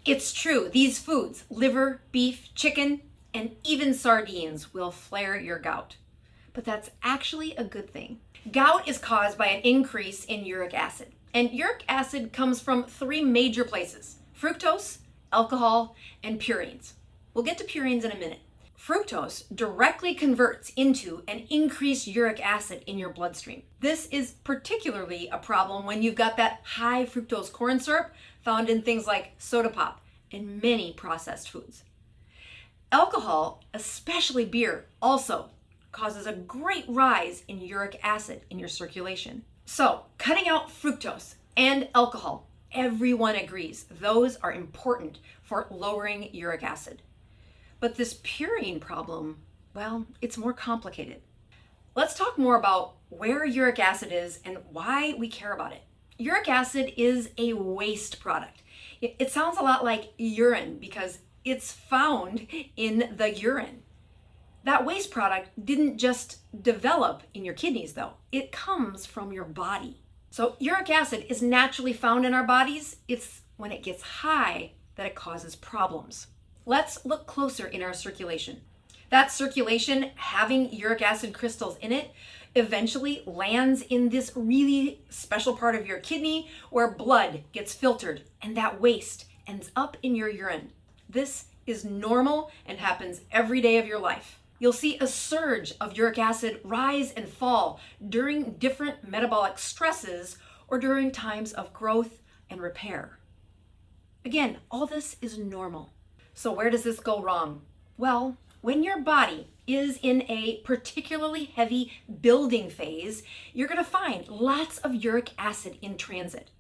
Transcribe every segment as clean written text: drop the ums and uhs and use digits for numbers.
It's true, these foods, liver, beef, chicken, and even sardines will flare your gout. But that's actually a good thing. Gout is caused by an increase in uric acid. And uric acid comes from three major places: fructose, alcohol, and purines. We'll get to purines in a minute. Fructose directly converts into an increased uric acid in your bloodstream. This is particularly a problem when you've got that high fructose corn syrup found in things like soda pop and many processed foods. Alcohol, especially beer, also causes a great rise in uric acid in your circulation. So, cutting out fructose and alcohol, everyone agrees those are important for lowering uric acid. But this purine problem, well, it's more complicated. Let's talk more about where uric acid is and why we care about it. Uric acid is a waste product. It sounds a lot like urine because it's found in the urine. That waste product didn't just develop in your kidneys though. It comes from your body. So uric acid is naturally found in our bodies. It's when it gets high that it causes problems. Let's look closer in our circulation. That circulation, having uric acid crystals in it, eventually lands in this really special part of your kidney where blood gets filtered and that waste ends up in your urine. This is normal and happens every day of your life. You'll see a surge of uric acid rise and fall during different metabolic stresses or during times of growth and repair. Again, all this is normal. So where does this go wrong? Well, when your body is in a particularly heavy building phase, you're going to find lots of uric acid in transit.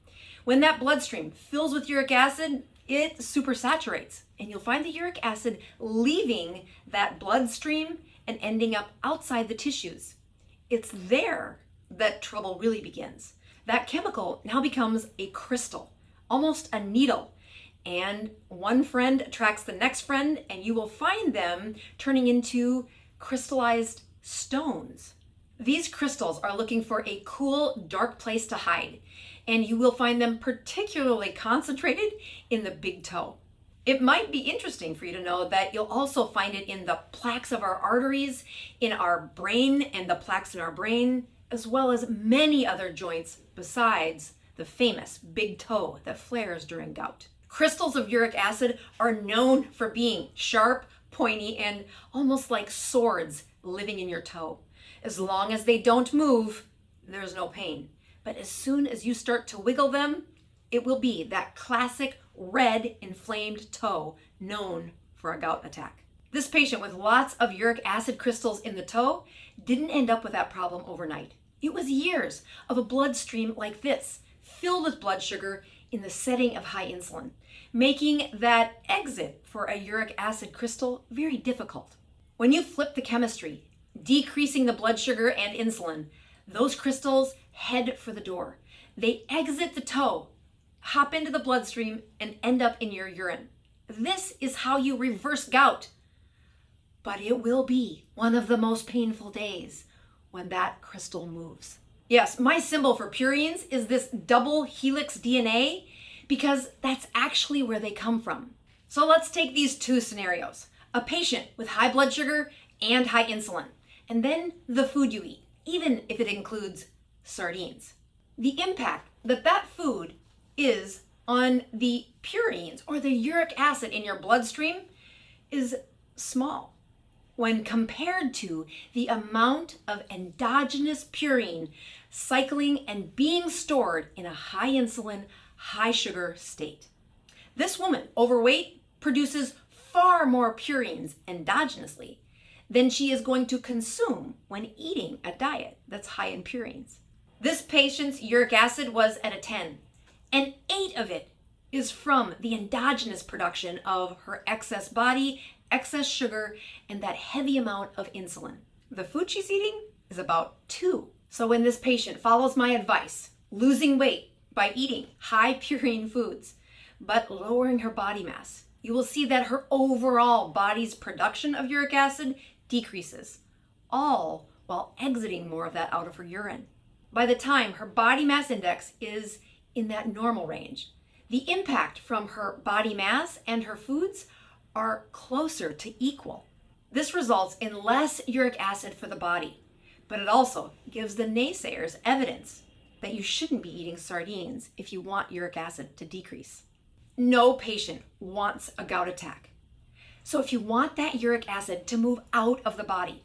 When that bloodstream fills with uric acid, it supersaturates, and you'll find the uric acid leaving that bloodstream and ending up outside the tissues. It's there that trouble really begins. That chemical now becomes a crystal, almost a needle. And one friend attracts the next friend, and you will find them turning into crystallized stones. These crystals are looking for a cool, dark place to hide, and you will find them particularly concentrated in the big toe. It might be interesting for you to know that you'll also find it in the plaques of our arteries, in our brain and the plaques in our brain, as well as many other joints besides the famous big toe that flares during gout. Crystals of uric acid are known for being sharp, pointy, and almost like swords living in your toe. As long as they don't move, there's no pain. But as soon as you start to wiggle them, it will be that classic red inflamed toe known for a gout attack. This patient with lots of uric acid crystals in the toe didn't end up with that problem overnight. It was years of a bloodstream like this, filled with blood sugar in the setting of high insulin, making that exit for a uric acid crystal very difficult. When you flip the chemistry, decreasing the blood sugar and insulin, those crystals head for the door. They exit the toe, hop into the bloodstream, and end up in your urine. This is how you reverse gout. But it will be one of the most painful days when that crystal moves. Yes, my symbol for purines is this double helix DNA because that's actually where they come from. So let's take these two scenarios. A patient with high blood sugar and high insulin, and then the food you eat, even if it includes sardines. The impact that that food is on the purines or the uric acid in your bloodstream is small when compared to the amount of endogenous purine cycling and being stored in a high insulin, high sugar state. This woman, overweight, produces far more purines endogenously than she is going to consume when eating a diet that's high in purines. This patient's uric acid was at a 10, and 8 of it is from the endogenous production of her excess body, excess sugar, and that heavy amount of insulin. The food she's eating is about 2. So when this patient follows my advice, losing weight by eating high purine foods, but lowering her body mass, you will see that her overall body's production of uric acid decreases, all while exiting more of that out of her urine. By the time her body mass index is in that normal range, The impact from her body mass and her foods are closer to equal. This results in less uric acid for the body, but it also gives the naysayers evidence that you shouldn't be eating sardines if you want uric acid to decrease. No patient wants a gout attack. So if you want that uric acid to move out of the body,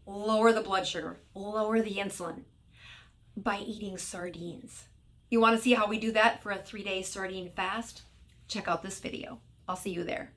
lower the blood sugar, lower the insulin by eating sardines. You want to see how we do that for a 3-day sardine fast? Check out this video. I'll see you there.